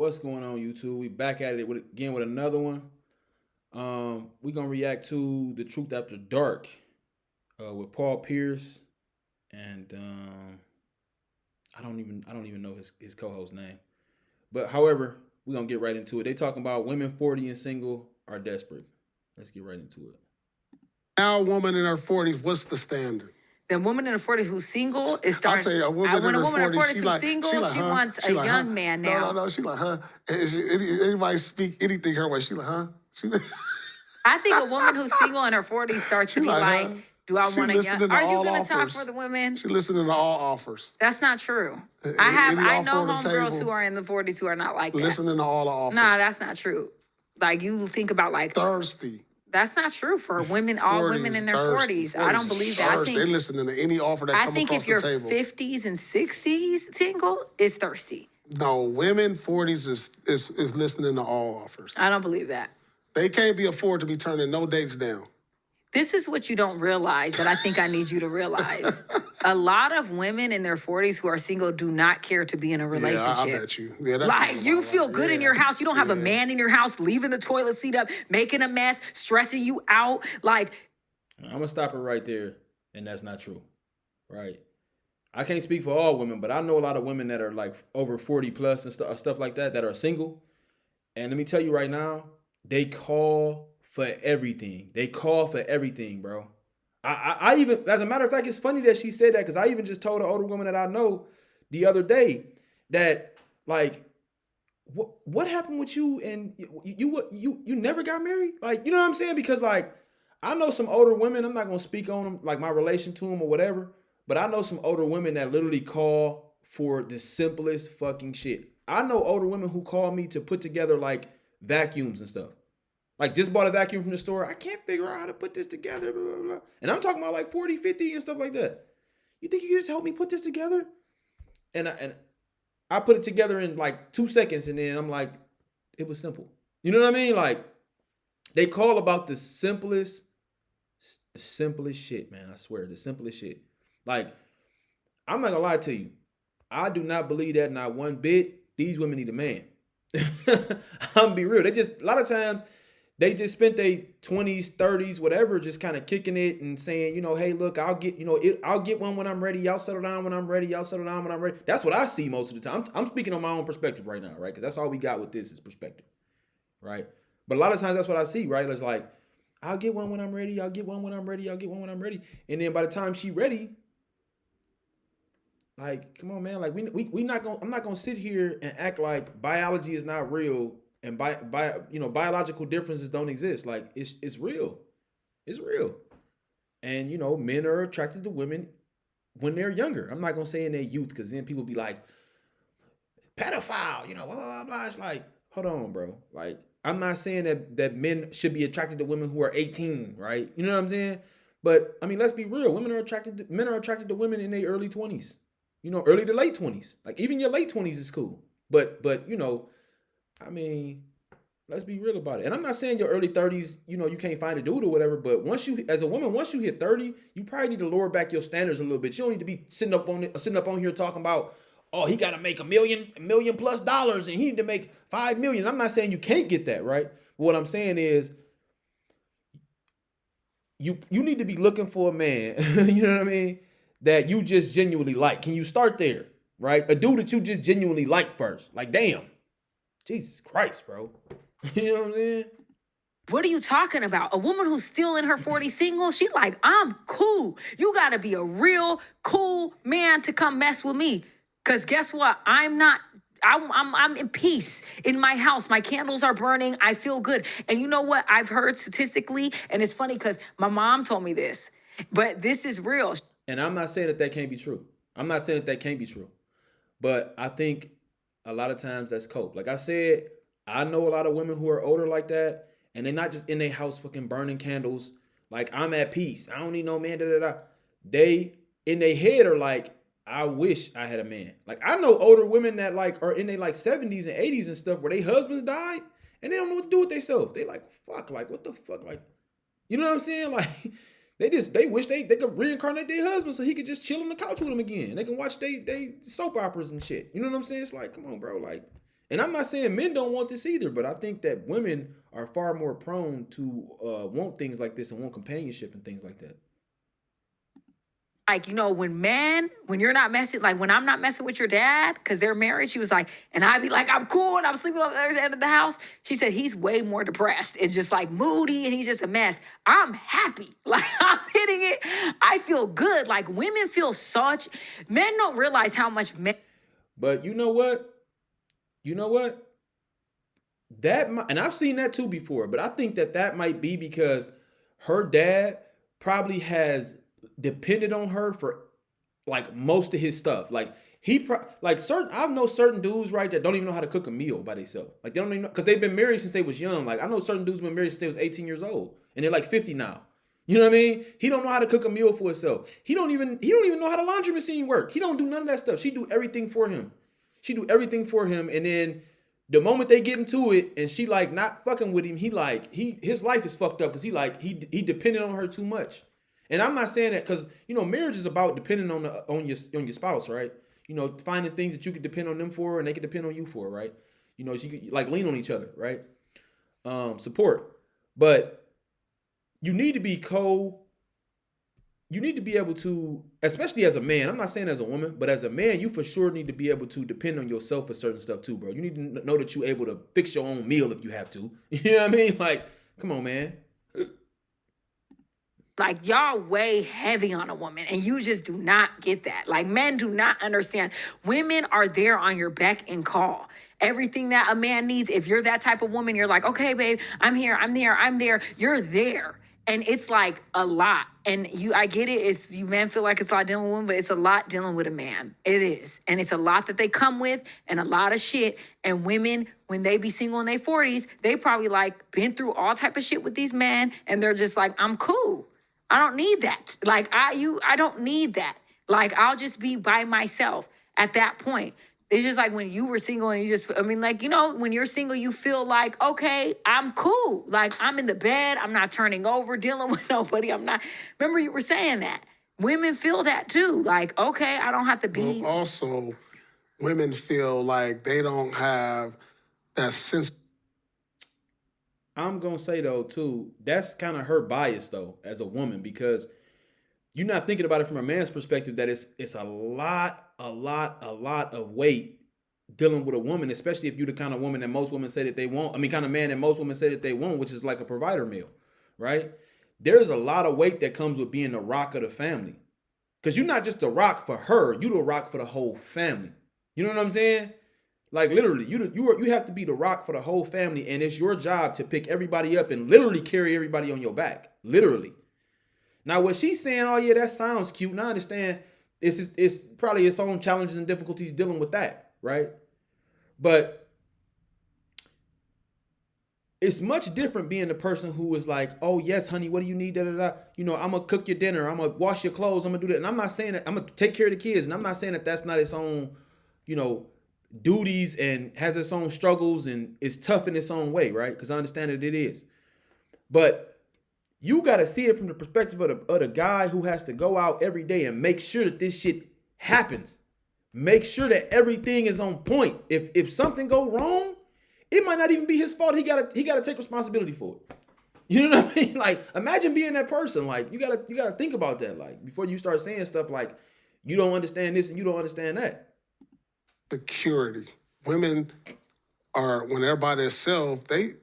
What's going on, YouTube? We back at it again with another one. We gonna react to the Truth After Dark with Paul Pierce and I don't even know his co-host name. But however, we gonna get right into it. They talking about women 40 and single are desperate. Let's get right into it. Now, a woman in her 40s, what's the standard? The woman in her 40s who's single is I'll starting. tell you, a woman When in a her woman in her 40s, 40s who's single, she huh? wants a like, young huh? man now. No, she like, huh? And anybody speak anything her way, she like, huh? She, I think a woman who's single in her 40s starts to be like, huh? do I She want a young? listening to Are you all going to talk offers. for the women? She listening to all offers. That's not true. Any I offer know on the homegirls table, who are in the 40s who are not like that. listening to all the offers. Nah, that's not true. Like you think about like Thirsty. that's not true for women. All women in their 40s. I don't believe that. I They're think listening to any offer that come across if you're the table. 50s and 60s single, is thirsty. No, women 40s is listening to all offers. I don't believe that. They can't be afford to be turning no dates down. This is what you don't realize that I think I need you to realize. A lot of women in their 40s who are single do not care to be in a relationship. Yeah, I bet you. Yeah, that's Like, you feel good in your house. You don't have a man in your house leaving the toilet seat up, making a mess, stressing you out. Like, I'm gonna stop it right there, and that's not true, right? I can't speak for all women, but I know a lot of women that are like over 40 plus and stuff like that are single. And let me tell you right now, they call for everything. They call for everything, bro. I even, as a matter of fact, it's funny that she said that because I even just told an older woman that I know the other day that like, what happened with you and you never got married? Like, you know what I'm saying? Because like, I know some older women. I'm not gonna speak on them, like my relation to them or whatever. But I know some older women that literally call for the simplest fucking shit. I know older women who call me to put together like vacuums and stuff. Like just bought a vacuum from the store. I can't figure out how to put this together, blah, blah, blah. And I'm talking about like 40, 50 and stuff like that. You think you can just help me put this together? And I put it together in like 2 seconds and then I'm like, it was simple. You know what I mean? Like they call about the simplest shit, man. I swear, the simplest shit. Like, I'm not gonna lie to you. I do not believe that not one bit. These women need a man. I'm gonna be real. They just, a lot of times, they just spent their 20s, 30s, whatever, just kind of kicking it and saying, you know, hey, look, I'll get, you know, I'll get one when I'm ready. Y'all settle down when I'm ready. Y'all settle down when I'm ready. That's what I see most of the time. I'm speaking on my own perspective right now, right? Because that's all we got with this is perspective, right? But a lot of times that's what I see, right? It's like, I'll get one when I'm ready. I'll get one when I'm ready. I'll get one when I'm ready. And then by the time she ready, like, come on, man. Like, we not gonna. I'm not gonna sit here and act like biology is not real and biological differences don't exist. Like, it's real. It's real. And you know, men are attracted to women when they're younger. I'm not gonna say in their youth because then people be like, pedophile. You know, blah blah blah. It's like, hold on, bro. Like, I'm not saying that men should be attracted to women who are 18, right? You know what I'm saying? But I mean, let's be real. Men are attracted to women in their early 20s. You know, early to late 20s. Like even your late 20s is cool. But you know, I mean, let's be real about it. And I'm not saying your early 30s, you know, you can't find a dude or whatever, but once you as a woman, once you hit 30, you probably need to lower back your standards a little bit. You don't need to be sitting up on here talking about, oh, he got to make $1 million plus dollars and he need to make 5 million. I'm not saying you can't get that, right? But what I'm saying is you need to be looking for a man, you know what I mean, that you just genuinely like. Can you start there, right? A dude that you just genuinely like first. Like, damn. Jesus Christ, bro. You know what I'm saying? what are you talking about? A woman who's still in her 40s single, she like, I'm cool. You got to be a real cool man to come mess with me. Because guess what? I'm in peace in my house. My candles are burning. I feel good. And you know what? I've heard statistically, and it's funny because my mom told me this, but this is real. And I'm not saying that can't be true. I'm not saying that can't be true. But I think a lot of times that's cope. Like I said, I know a lot of women who are older like that, and they're not just in their house fucking burning candles. Like, I'm at peace. I don't need no man, da da da. They, in their head, are like, I wish I had a man. Like, I know older women that like are in their like 70s and 80s and stuff where their husbands died and they don't know what to do with themselves. They like, fuck, like, what the fuck? Like, you know what I'm saying? Like, they wish they could reincarnate their husband so he could just chill on the couch with them again. They can watch they soap operas and shit. You know what I'm saying? It's like, come on, bro. Like, And I'm not saying men don't want this either, but I think that women are far more prone to want things like this and want companionship and things like that. Like, when you're not messing, like when I'm not messing with your dad because they're married, she was like, and I'd be like, I'm cool and I'm sleeping on the other end of the house. She said he's way more depressed and just like moody and he's just a mess. I'm happy. Like, I'm hitting it. I feel good. Like, women feel men don't realize how much men. But you know what? And I've seen that too before, but I think that might be because her dad probably has depended on her for like most of his stuff. Like I know certain dudes, right, that don't even know how to cook a meal by themselves. Like, they don't even know, because they've been married since they was young. Like, I know certain dudes been married since they was 18 years old and they're like 50 now. You know what I mean? He don't know how to cook a meal for himself. He don't even know how the laundry machine work. He don't do none of that stuff. She do everything for him. And then the moment they get into it and she like not fucking with him, his life is fucked up because he depended on her too much. And I'm not saying that because, marriage is about depending on your spouse, right? Finding things that you can depend on them for and they can depend on you for, right? So you can like lean on each other, right? Support. But you need to be able to, especially as a man, I'm not saying as a woman, but as a man, you for sure need to be able to depend on yourself for certain stuff too, bro. You need to know that you're able to fix your own meal if you have to. You know what I mean? Like, come on, man. Like, y'all way heavy on a woman and you just do not get that. Like, men do not understand. Women are there on your beck and call. Everything that a man needs, if you're that type of woman, you're like, okay, babe, I'm here, I'm there. You're there. And it's like a lot. And I get it. You men feel like it's a lot dealing with women, but it's a lot dealing with a man. It is. And it's a lot that they come with and a lot of shit. And women, when they be single in their 40s, they probably like been through all type of shit with these men. And they're just like, I'm cool. I don't need that. Like, I don't need that. Like, I'll just be by myself at that point. It's just like when you were single and when you're single, you feel like, okay, I'm cool. Like, I'm in the bed. I'm not turning over, dealing with nobody. Remember you were saying that. Women feel that too. Like, okay, I don't have to be. Well, also, women feel like they don't have that sense. I'm going to say, though, too, that's kind of her bias, though, as a woman, because you're not thinking about it from a man's perspective that it's a lot of weight dealing with a woman, especially if you're the kind of woman that most women say that they want. I mean, kind of man that most women say that they want, which is like a provider male, right? There's a lot of weight that comes with being the rock of the family. Because you're not just the rock for her, you're the rock for the whole family. You know what I'm saying? Like, literally, you have to be the rock for the whole family, and it's your job to pick everybody up and literally carry everybody on your back. Literally. Now, what she's saying, oh yeah, that sounds cute. Now I understand it's probably its own challenges and difficulties dealing with that, right? But it's much different being the person who is like, oh yes, honey, what do you need? Da, da, da. I'm gonna cook your dinner. I'm gonna wash your clothes. I'm gonna do that. And I'm not saying that I'm gonna take care of the kids. And I'm not saying that that's not its own, duties and has its own struggles and is tough in its own way, right? Because I understand that it is. But you got to see it from the perspective of the guy who has to go out every day and make sure that this shit happens. Make sure that everything is on point. If something go wrong, it might not even be his fault. He gotta take responsibility for it. You know what I mean? Like, imagine being that person. Like, you gotta think about that. Like, before you start saying stuff like, you don't understand this and you don't understand that. Security. Women are, when they're by themselves, they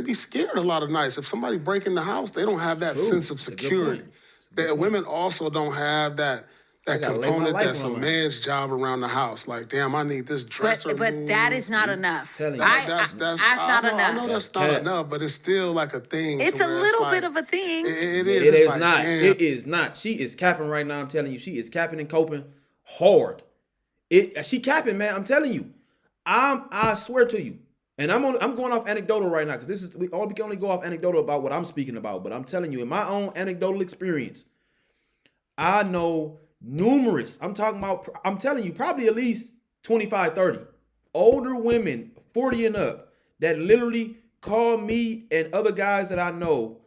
be scared a lot of nights. If somebody break in the house, they don't have that sense of security. That women also don't have that component that's a man's job around the house. Like, damn, I need this dresser. But that is not enough. That's not enough. I know that's not enough, but it's still like a thing. It's a little bit of a thing. It is. It is not. It is not. She is capping right now. I'm telling you, she is capping and coping hard. She capping, man. I'm telling you. I swear to you. And I'm going off anecdotal right now because we can only go off anecdotal about what I'm speaking about. But I'm telling you, in my own anecdotal experience, I know numerous. I'm telling you, probably at least 25, 30 older women, 40 and up, that literally call me and other guys that I know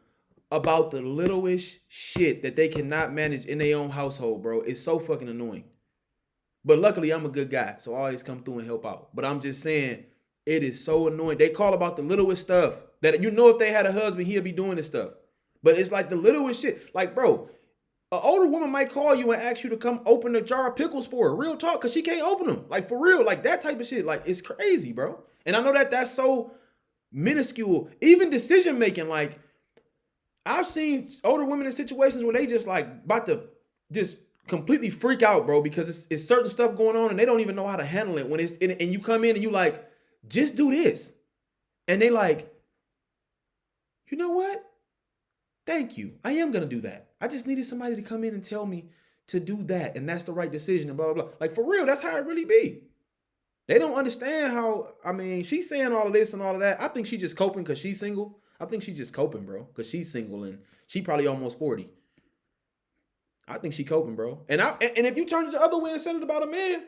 about the littlest shit that they cannot manage in their own household, bro. It's so fucking annoying. But luckily, I'm a good guy, so I always come through and help out. But I'm just saying, It is so annoying. They call about the littlest stuff that if they had a husband, he'd be doing this stuff. But it's like the littlest shit. Like, bro, an older woman might call you and ask you to come open a jar of pickles for her. Real talk, because she can't open them. Like, for real. Like, that type of shit. Like, it's crazy, bro. And I know that that's so minuscule. Even decision making, like, I've seen older women in situations where they just, like, about to just completely freak out, bro, because it's certain stuff going on and they don't even know how to handle it. When it's and you come in and you like, just do this. And they like, you know what? Thank you. I am going to do that. I just needed somebody to come in and tell me to do that. And that's the right decision and blah, blah, blah. Like, for real, that's how it really be. They don't understand how, I mean, she's saying all of this and all of that. I think she's just coping because she's single. I think she's just coping, bro, because she's single and she probably almost 40. I think she coping, bro. And if you turn it the other way and said it about a man,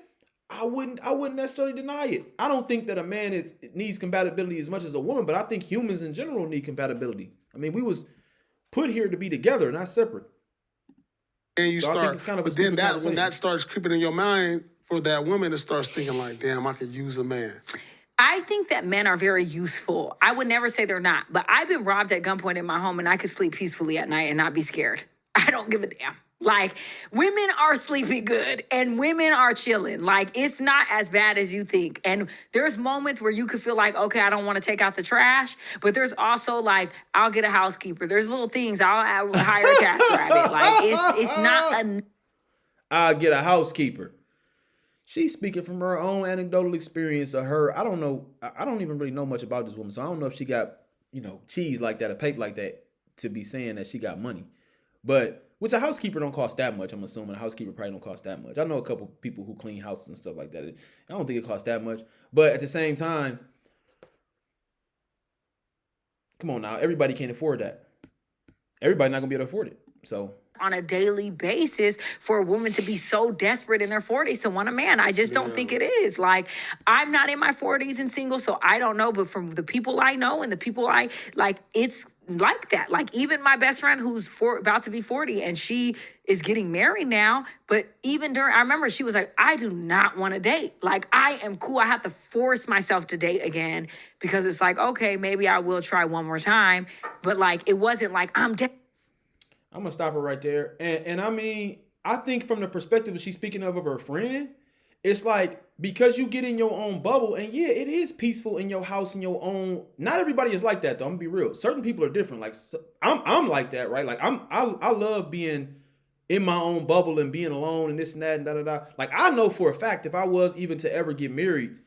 I wouldn't necessarily deny it. I don't think that a man needs compatibility as much as a woman, but I think humans in general need compatibility. I mean, we was put here to be together, not separate. And you start, but then when that starts creeping in your mind for that woman, it starts thinking like, damn, I could use a man. I think that men are very useful. I would never say they're not, but I've been robbed at gunpoint in my home and I could sleep peacefully at night and not be scared. I don't give a damn. Like, women are sleeping good and women are chilling. Like, it's not as bad as you think. And there's moments where you could feel like, okay, I don't want to take out the trash. But there's also like, I'll get a housekeeper. There's little things. I'll hire a task rabbit. Like, it's not I'll get a housekeeper. She's speaking from her own anecdotal experience of her. I don't know. I don't even really know much about this woman. So I don't know if she got, cheese like that, or paper like that to be saying that she got money. But which a housekeeper don't cost that much. I'm assuming a housekeeper probably don't cost that much. I know a couple people who clean houses and stuff like that. I don't think it costs that much. But at the same time, come on now, everybody can't afford that. Everybody not gonna be able to afford it. So on a daily basis for a woman to be so desperate in their 40s to want a man. I just don't think it is. Like, I'm not in my 40s and single, so I don't know. But from the people I know and the people I like, it's like that. Like, even my best friend who's about to be 40 and she is getting married now. But even I remember she was like, I do not want to date. Like, I am cool. I have to force myself to date again because it's like, okay, maybe I will try one more time. But like, it wasn't like I'm going to stop her right there. And I mean, I think from the perspective that she's speaking of her friend, it's like, because you get in your own bubble, and yeah, it is peaceful in your house, in your own. Not everybody is like that, though. I'm going to be real. Certain people are different. Like, I'm like that, right? Like, I love being in my own bubble and being alone and this and that and da-da-da. Like, I know for a fact if I was even to ever get married,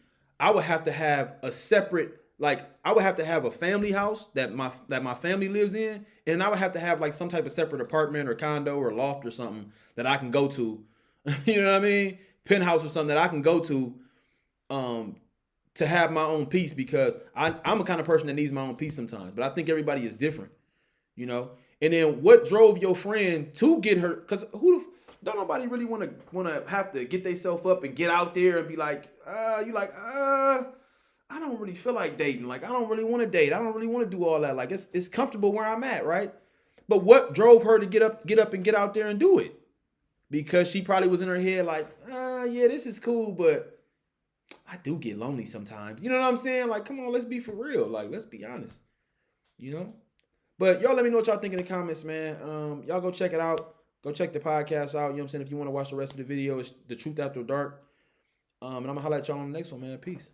I would have to have a separate, like, I would have to have a family house that my family lives in, and I would have to have like some type of separate apartment or condo or loft or something that I can go to. You know what I mean? Penthouse or something that I can go to have my own peace, because I'm a kind of person that needs my own peace sometimes. But I think everybody is different, And then what drove your friend to get her? Because don't nobody really want to have to get themselves up and get out there and be like, I don't really feel like dating. Like, I don't really want to date. I don't really want to do all that. Like, it's comfortable where I'm at, right? But what drove her to get up and get out there and do it? Because she probably was in her head like, yeah, this is cool, but I do get lonely sometimes. You know what I'm saying? Like, come on, let's be for real. Like, let's be honest. But y'all let me know what y'all think in the comments, man. Y'all go check it out. Go check the podcast out. You know what I'm saying? If you want to watch the rest of the video, it's The Truth After Dark. And I'm going to holler at y'all on the next one, man. Peace.